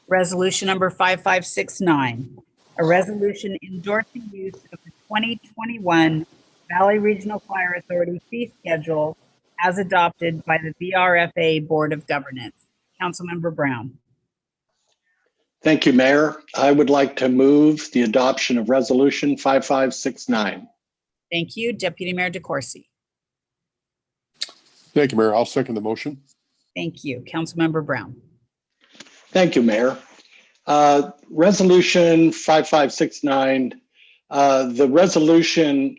Resolution number 5569, a resolution endorsing use of the 2021 Valley Regional Fire Authority fee schedule as adopted by the VRFA Board of Governance. Councilmember Brown. Thank you, Mayor. I would like to move the adoption of Resolution 5569. Thank you. Deputy Mayor DeCoursey. Thank you, Mayor. I'll second the motion. Thank you. Councilmember Brown. Thank you, Mayor. Resolution 5569, the resolution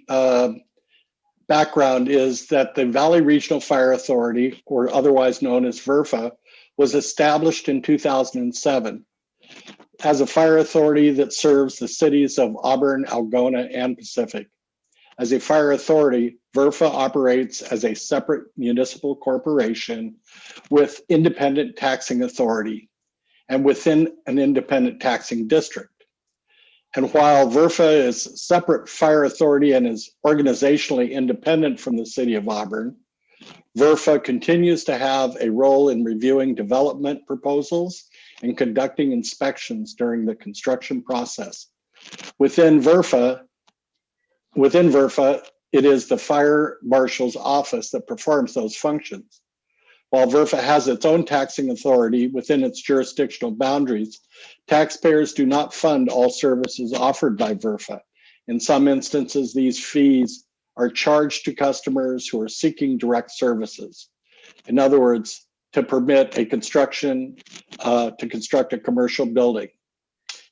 background is that the Valley Regional Fire Authority, or otherwise known as VRFA, was established in 2007 as a fire authority that serves the cities of Auburn, Algona, and Pacific. As a fire authority, VRFA operates as a separate municipal corporation with independent taxing authority and within an independent taxing district. And while VRFA is a separate fire authority and is organizationally independent from the city of Auburn, VRFA continues to have a role in reviewing development proposals and conducting inspections during the construction process. Within VRFA, it is the fire marshal's office that performs those functions. While VRFA has its own taxing authority within its jurisdictional boundaries, taxpayers do not fund all services offered by VRFA. In some instances, these fees are charged to customers who are seeking direct services. In other words, to permit a construction, to construct a commercial building.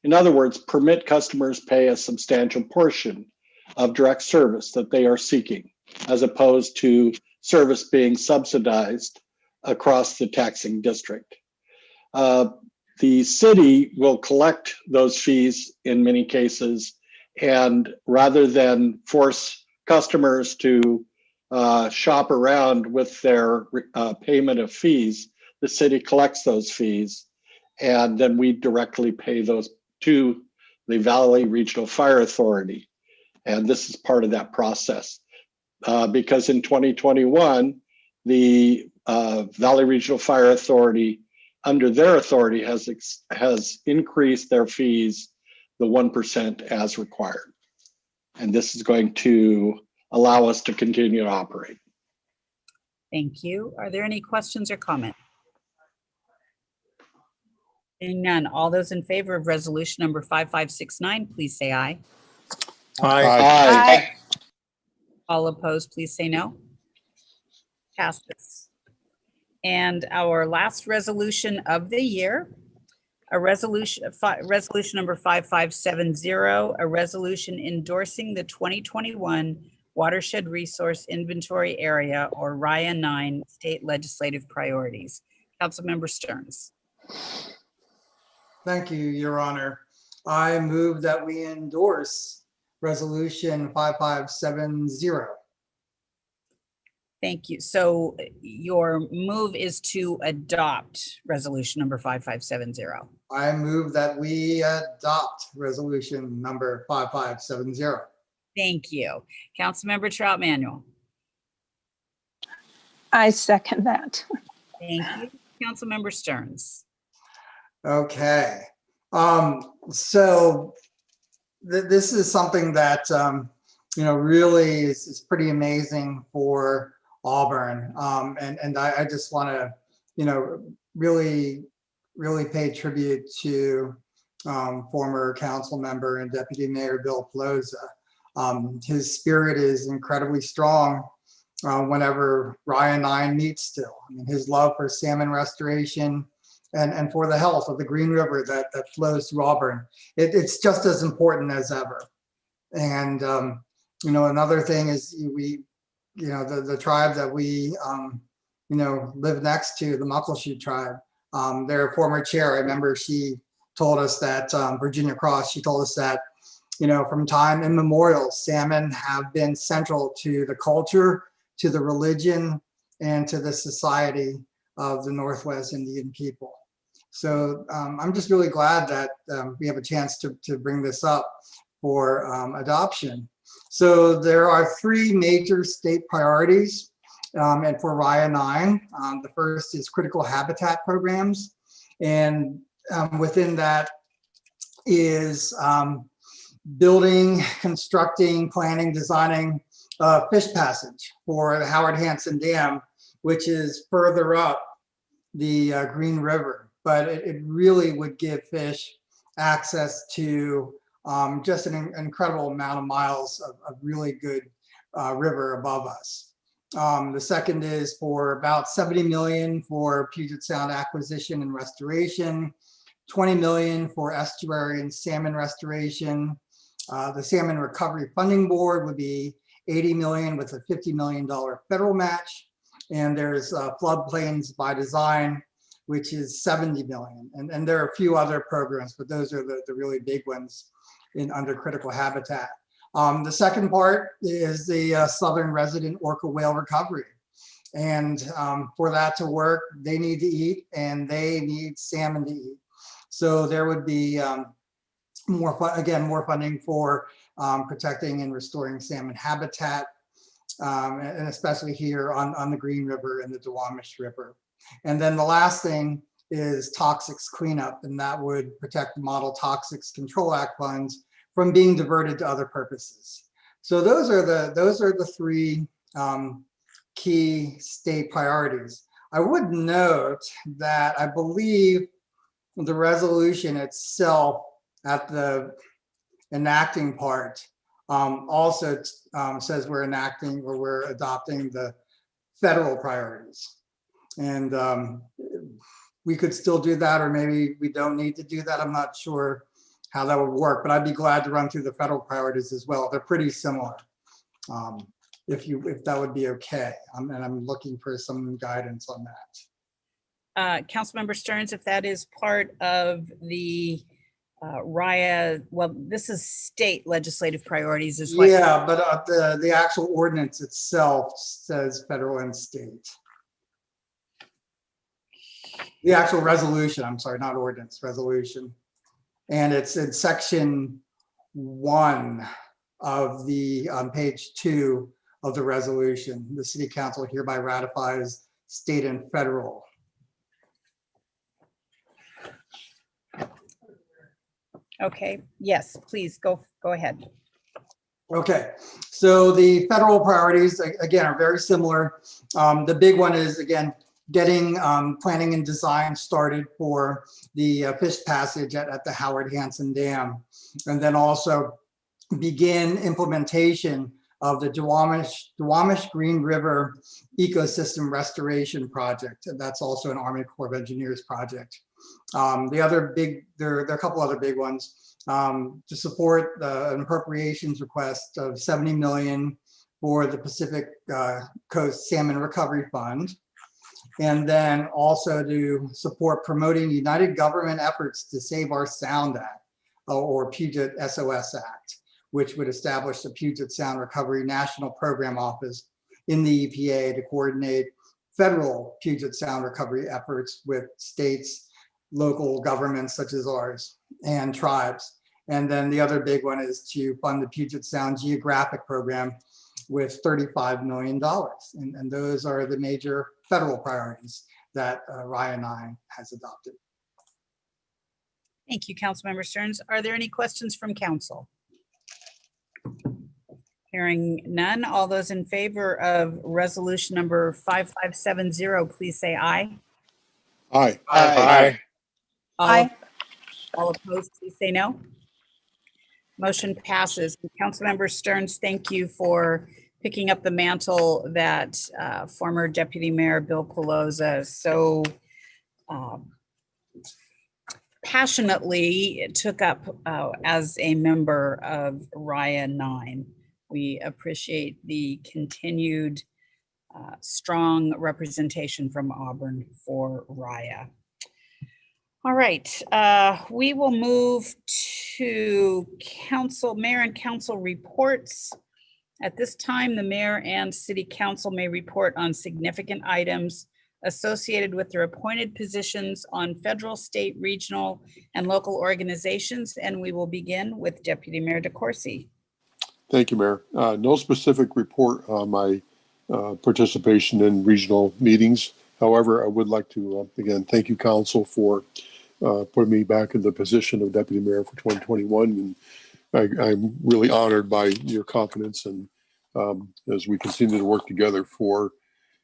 In other words, permit customers pay a substantial portion of direct service that they are seeking, as opposed to service being subsidized across the taxing district. The city will collect those fees in many cases, and rather than force customers to shop around with their payment of fees, the city collects those fees, and then we directly pay those to the Valley Regional Fire Authority. And this is part of that process. Because in 2021, the Valley Regional Fire Authority, under their authority, has increased their fees the 1% as required. And this is going to allow us to continue to operate. Thank you. Are there any questions or comments? Seeing none, all those in favor of resolution number 5569, please say aye. Aye. Aye. All opposed, please say no. Passes. And our last resolution of the year, a resolution number 5570, a resolution endorsing the 2021 Watershed Resource Inventory Area, or RIA 9, state legislative priorities. Councilmember Stearns. Thank you, Your Honor. I move that we endorse resolution 5570. Thank you. So your move is to adopt resolution number 5570. I move that we adopt resolution number 5570. Thank you. Councilmember Trout Manuel. I second that. Thank you. Councilmember Stearns. Okay. So this is something that, really is pretty amazing for Auburn. And I just want to, really pay tribute to former council member and Deputy Mayor Bill Pelosa. His spirit is incredibly strong whenever RIA 9 meets still. I mean, his love for salmon restoration and for the health of the Green River that flows through Auburn, it's just as important as ever. And, another thing is the tribe that we, live next to, the Muckleshoot tribe, their former chair, I remember she told us that, Virginia Cross, she told us that, from time immemorial, salmon have been central to the culture, to the religion, and to the society of the Northwest Indian people. So I'm just really glad that we have a chance to bring this up for adoption. So there are 3 major state priorities and for RIA 9. The first is critical habitat programs. And within that is building, constructing, planning, designing fish passage for the Howard Hanson Dam, which is further up the Green River. But it really would give fish access to just an incredible amount of miles of really good river above us. The second is for about 70 million for Puget Sound acquisition and restoration, 20 million for estuary and salmon restoration. The Salmon Recovery Funding Board would be 80 million with a $50 million federal match. And there's floodplains by design, which is 70 million. And there are a few other programs, but those are the really big ones under critical habitat. The second part is the Southern Resident Orca Whale Recovery. And for that to work, they need to eat and they need salmon to eat. So there would be more funding for protecting and restoring salmon habitat, and especially here on the Green River and the Duwamish River. And then the last thing is toxics cleanup, and that would protect the Model Toxics Control Act funds from being diverted to other purposes. So those are the 3 key state priorities. I would note that I believe the resolution itself at the enacting part also says we're enacting or we're adopting the federal priorities. And we could still do that, or maybe we don't need to do that. I'm not sure how that would work, but I'd be glad to run through the federal priorities as well. They're pretty similar, if that would be okay. And I'm looking for some guidance on that. Councilmember Stearns, if that is part of the RIA, well, this is state legislative priorities as well. Yeah, but the actual ordinance itself says federal and state. The actual resolution, I'm sorry, not ordinance, resolution. And it's in section 1 of the, on page 2 of the resolution. The City Council hereby ratifies state and federal. Okay, yes, please go ahead. Okay, so the federal priorities, again, are very similar. The big one is, again, getting planning and design started for the fish passage at the Howard Hanson Dam. And then also begin implementation of the Duwamish Green River Ecosystem Restoration Project. And that's also an Army Corps of Engineers project. The other big, there are a couple other big ones. To support an appropriations request of $70 million for the Pacific Coast Salmon Recovery Fund. And then also to support promoting United Government efforts to Save Our Sound Act, or Puget SOS Act, which would establish the Puget Sound Recovery National Program Office in the EPA to coordinate federal Puget Sound recovery efforts with states, local governments such as ours, and tribes. And then the other big one is to fund the Puget Sound Geographic Program with $35 million. And those are the major federal priorities that RIA 9 has adopted. Thank you, Councilmember Stearns. Are there any questions from council? Hearing none, all those in favor of resolution number 5570, please say aye. Aye. Aye. Aye. All opposed, please say no. Motion passes. Councilmember Stearns, thank you for picking up the mantle that former Deputy Mayor Bill Pelosa so passionately took up as a member of RIA 9. We appreciate the continued strong representation from Auburn for RIA. All right, we will move to mayor and council reports. At this time, the mayor and city council may report on significant items associated with their appointed positions on federal, state, regional, and local organizations. And we will begin with Deputy Mayor DeCoursey. Thank you, Mayor. No specific report on my participation in regional meetings. However, I would like to, again, thank you, council, for putting me back in the position of Deputy Mayor for 2021. And I'm really honored by your confidence, and as we continue to work together for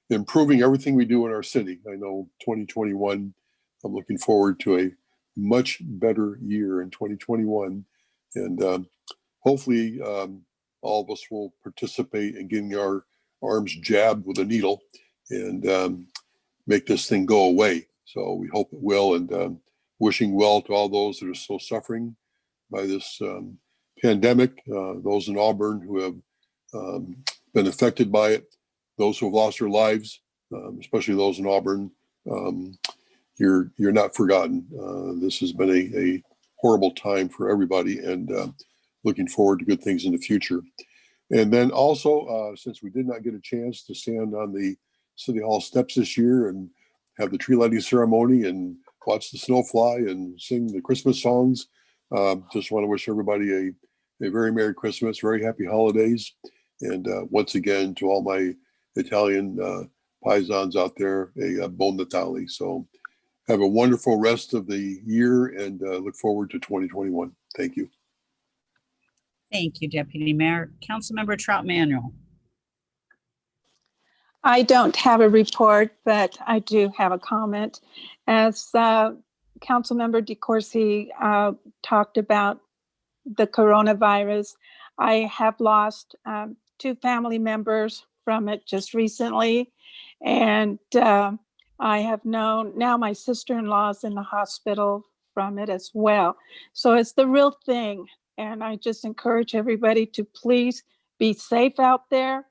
improving everything we do in our city. I know 2021, I'm looking forward to a much better year in 2021. And hopefully all of us will participate in getting our arms jabbed with a needle and make this thing go away. So we hope it will, and wishing well to all those that are still suffering by this pandemic, those in Auburn who have been affected by it, those who have lost their lives, especially those in Auburn. You're not forgotten. This has been a horrible time for everybody, and looking forward to good things in the future. And then also, since we did not get a chance to stand on the City Hall steps this year and have the tree lighting ceremony and watch the snow fly and sing the Christmas songs, just want to wish everybody a very Merry Christmas, very happy holidays. And once again, to all my Italian paisans out there, a Buon Natale. So have a wonderful rest of the year, and look forward to 2021. Thank you. Thank you, Deputy Mayor. Councilmember Trout Manuel. I don't have a report, but I do have a comment. As Councilmember DeCoursey talked about the coronavirus, I have lost 2 family members from it just recently. And I have known, now my sister-in-law is in the hospital from it as well. So it's the real thing. And I just encourage everybody to please be safe out there,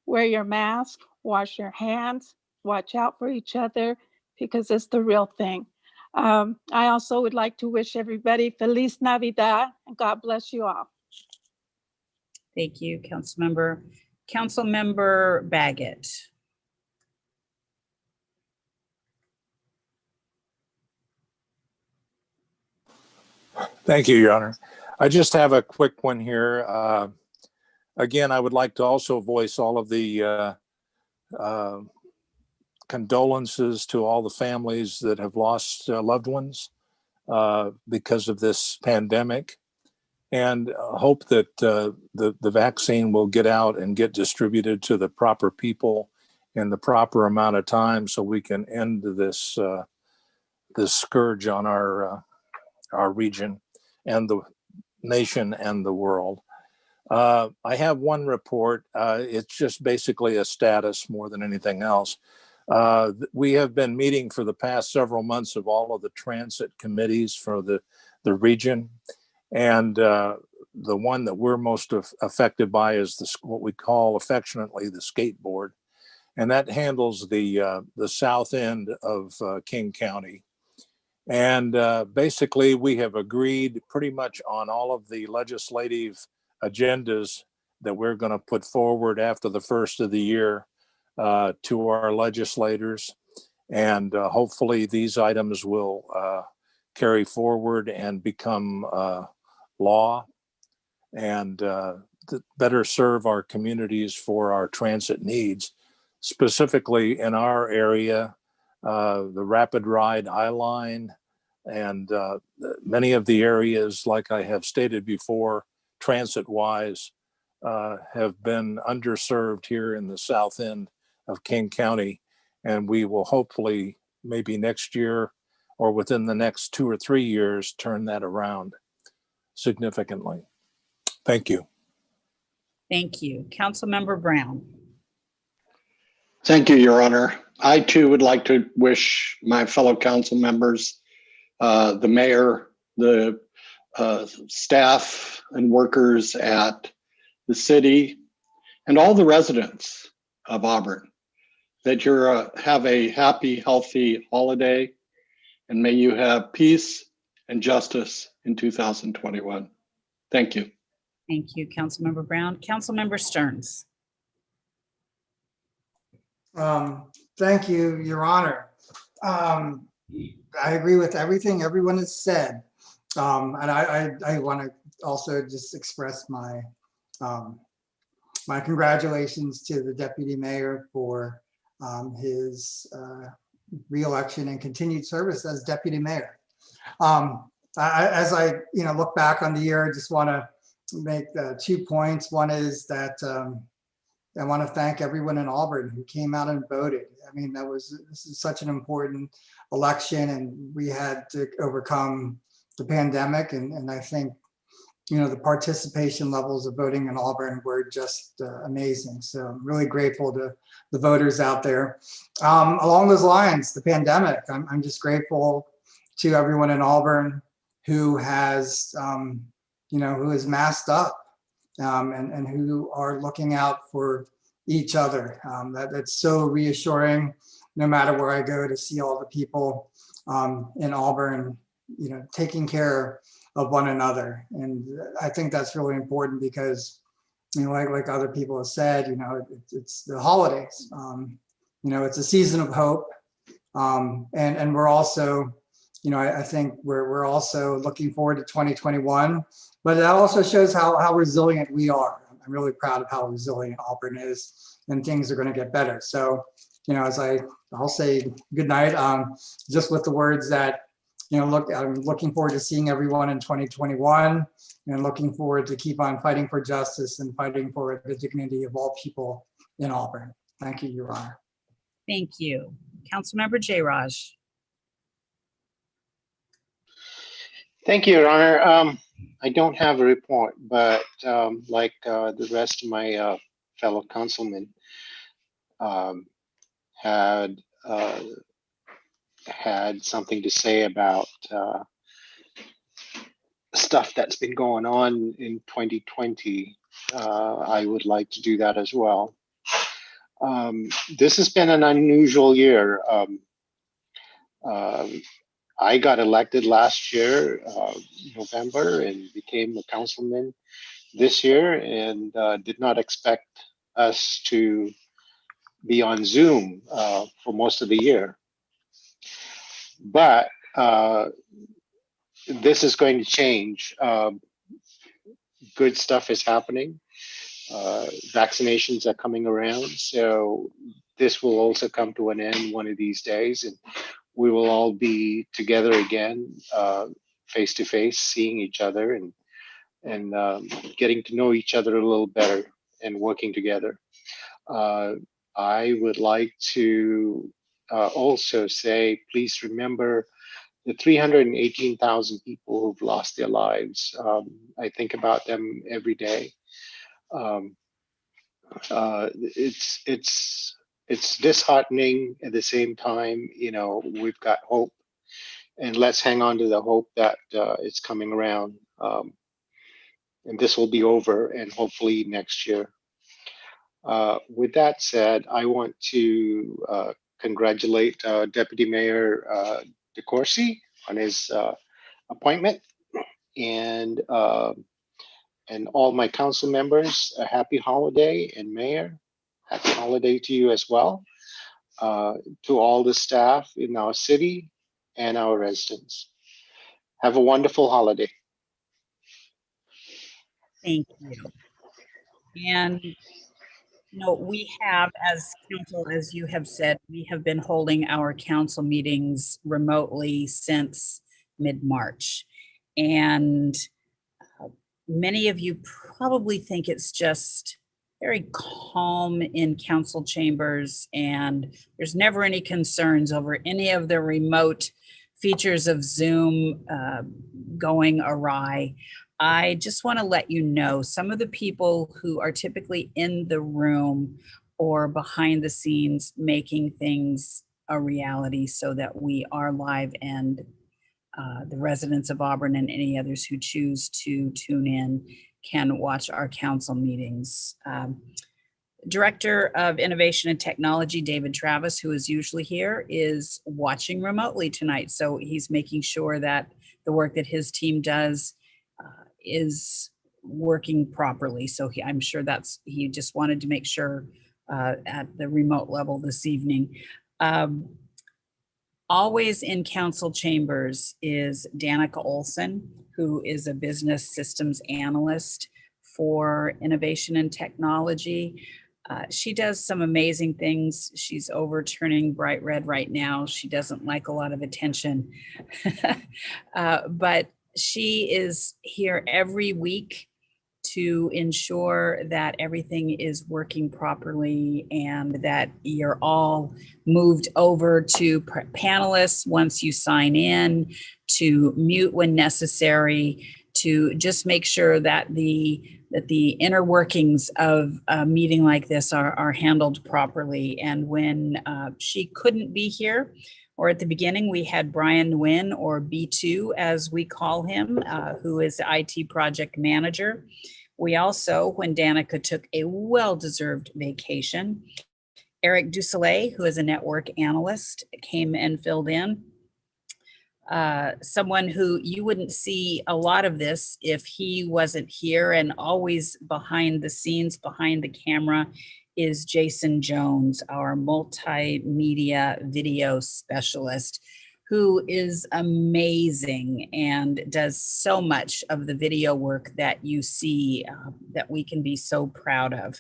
wear your mask, wash your hands, watch out for each other, because it's the real thing. I also would like to wish everybody Feliz Navidad, and God bless you all. Thank you, Councilmember. Councilmember Baggett. Thank you, Your Honor. I just have a quick one here. again, I would like to also voice all of the condolences to all the families that have lost loved ones because of this pandemic, and hope that the vaccine will get out and get distributed to the proper people in the proper amount of time, so we can end this this scourge on our region and the nation and the world. I have one report. It's just basically a status more than anything else. We have been meeting for the past several months of all of the transit committees for the region. And the one that we're most affected by is what we call affectionately the skateboard. And that handles the south end of King County. And basically, we have agreed pretty much on all of the legislative agendas that we're going to put forward after the first of the year to our legislators. And hopefully these items will carry forward and become law and better serve our communities for our transit needs. Specifically in our area, the Rapid Ride I-Line and many of the areas, like I have stated before, transit-wise, have been underserved here in the south end of King County. And we will hopefully, maybe next year or within the next 2 or 3 years, turn that around significantly. Thank you. Thank you. Councilmember Brown. Thank you, Your Honor. I too would like to wish my fellow council members, the mayor, the staff and workers at the city, and all the residents of Auburn, that you have a happy, healthy holiday, and may you have peace and justice in 2021. Thank you. Thank you, Councilmember Brown. Councilmember Stearns. Thank you, Your Honor. I agree with everything everyone has said. And I want to also just express my my congratulations to the deputy mayor for his re-election and continued service as deputy mayor. As I look back on the year, I just want to make 2 points. One is that I want to thank everyone in Auburn who came out and voted. I mean, this is such an important election, and we had to overcome the pandemic. And I think, the participation levels of voting in Auburn were just amazing. So I'm really grateful to the voters out there. Along those lines, the pandemic, I'm just grateful to everyone in Auburn who has, who is masked up. And who are looking out for each other. That's so reassuring, no matter where I go, to see all the people in Auburn, taking care of one another. And I think that's really important because, like other people have said, it's the holidays. It's a season of hope. And we're also, I think we're also looking forward to 2021. But that also shows how resilient we are. I'm really proud of how resilient Auburn is, and things are going to get better. So, as I'll say good night, just with the words that, I'm looking forward to seeing everyone in 2021, and looking forward to keep on fighting for justice and fighting for the dignity of all people in Auburn. Thank you, Your Honor. Thank you. Councilmember Jayraj. Thank you, Your Honor. I don't have a report, but like the rest of my fellow councilmen had something to say about stuff that's been going on in 2020. I would like to do that as well. This has been an unusual year. I got elected last year, November, and became a councilman this year, and did not expect us to be on Zoom for most of the year. But this is going to change. Good stuff is happening. Vaccinations are coming around, so this will also come to an end one of these days, and we will all be together again, face to face, seeing each other and getting to know each other a little better and working together. I would like to also say, please remember the 318,000 people who've lost their lives. I think about them every day. It's disheartening. At the same time, we've got hope, and let's hang on to the hope that it's coming around, and this will be over, and hopefully next year. With that said, I want to congratulate Deputy Mayor DeCourcy on his appointment, and all my council members a happy holiday, and Mayor, happy holiday to you as well. To all the staff in our city and our residents. Have a wonderful holiday. Thank you. And we have, as council, as you have said, we have been holding our council meetings remotely since mid-March. And many of you probably think it's just very calm in council chambers, and there's never any concerns over any of the remote features of Zoom going awry. I just want to let you know some of the people who are typically in the room or behind the scenes making things a reality so that we are live, and the residents of Auburn and any others who choose to tune in can watch our council meetings. Director of Innovation and Technology, David Travis, who is usually here, is watching remotely tonight. So he's making sure that the work that his team does is working properly. So I'm sure he just wanted to make sure at the remote level this evening. Always in council chambers is Danica Olson, who is a business systems analyst for innovation and technology. She does some amazing things. She's overturning bright red right now. She doesn't like a lot of attention, but she is here every week to ensure that everything is working properly and that you're all moved over to panelists once you sign in, to mute when necessary, to just make sure that the inner workings of a meeting like this are handled properly. And when she couldn't be here, or at the beginning, we had Brian Nguyen, or B2 as we call him, who is the IT project manager. We also, when Danica took a well-deserved vacation, Eric Dusolet, who is a network analyst, came and filled in. Someone who you wouldn't see a lot of this if he wasn't here, and always behind the scenes, behind the camera, is Jason Jones, our multimedia video specialist, who is amazing and does so much of the video work that you see that we can be so proud of.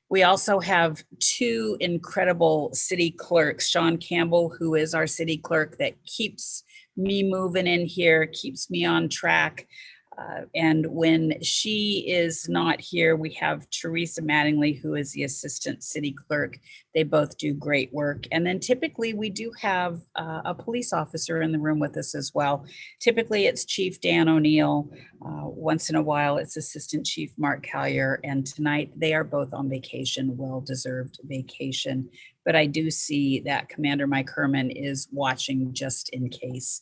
We also have two incredible city clerks, Sean Campbell, who is our city clerk that keeps me moving in here, keeps me on track. And when she is not here, we have Teresa Mattingly, who is the assistant city clerk. They both do great work. And then typically we do have a police officer in the room with us as well. Typically it's Chief Dan O'Neill. Once in a while it's Assistant Chief Mark Collier. And tonight they are both on vacation, well-deserved vacation. But I do see that Commander Mike Herman is watching just in case.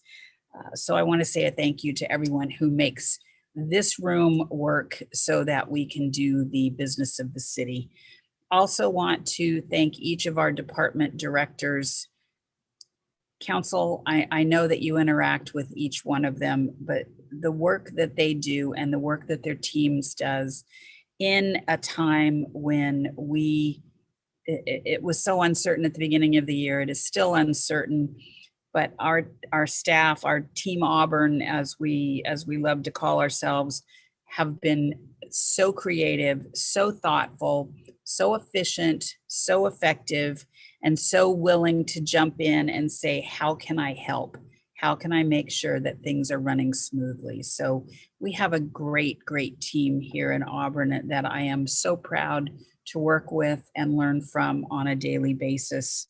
So I want to say a thank you to everyone who makes this room work so that we can do the business of the city. Also want to thank each of our department directors. Council, I know that you interact with each one of them, but the work that they do and the work that their teams does in a time when it was so uncertain at the beginning of the year, it is still uncertain. But our staff, our Team Auburn, as we love to call ourselves, have been so creative, so thoughtful, so efficient, so effective, and so willing to jump in and say, how can I help? How can I make sure that things are running smoothly? So we have a great, great team here in Auburn that I am so proud to work with and learn from on a daily basis.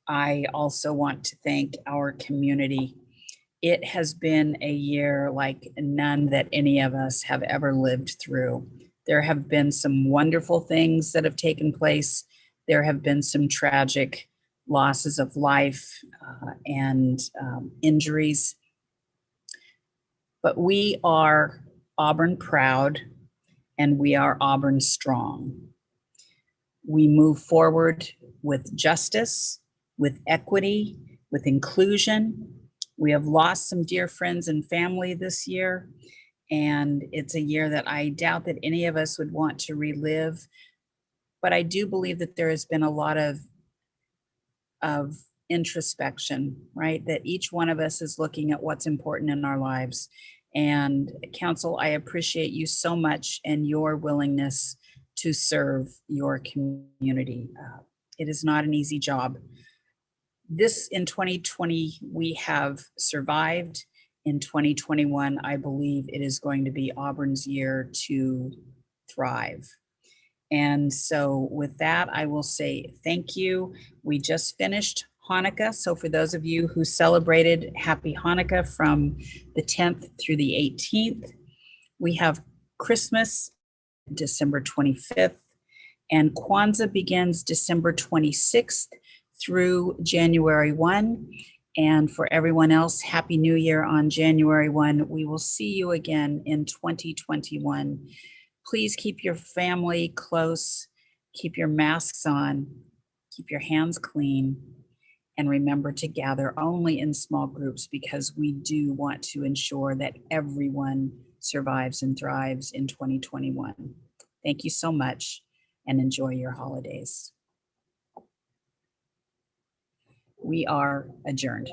I also want to thank our community. It has been a year like none that any of us have ever lived through. There have been some wonderful things that have taken place. There have been some tragic losses of life and injuries. But we are Auburn proud and we are Auburn strong. We move forward with justice, with equity, with inclusion. We have lost some dear friends and family this year, and it's a year that I doubt that any of us would want to relive. But I do believe that there has been a lot of introspection, right? That each one of us is looking at what's important in our lives. And Council, I appreciate you so much and your willingness to serve your community. It is not an easy job. This in 2020, we have survived. In 2021, I believe it is going to be Auburn's year to thrive. And so with that, I will say thank you. We just finished Hanukkah. So for those of you who celebrated, happy Hanukkah from the 10th through the 18th. We have Christmas, December 25th, and Kwanzaa begins December 26th through January 1. And for everyone else, Happy New Year on January 1. We will see you again in 2021. Please keep your family close, keep your masks on, keep your hands clean, and remember to gather only in small groups because we do want to ensure that everyone survives and thrives in 2021. Thank you so much and enjoy your holidays. We are adjourned.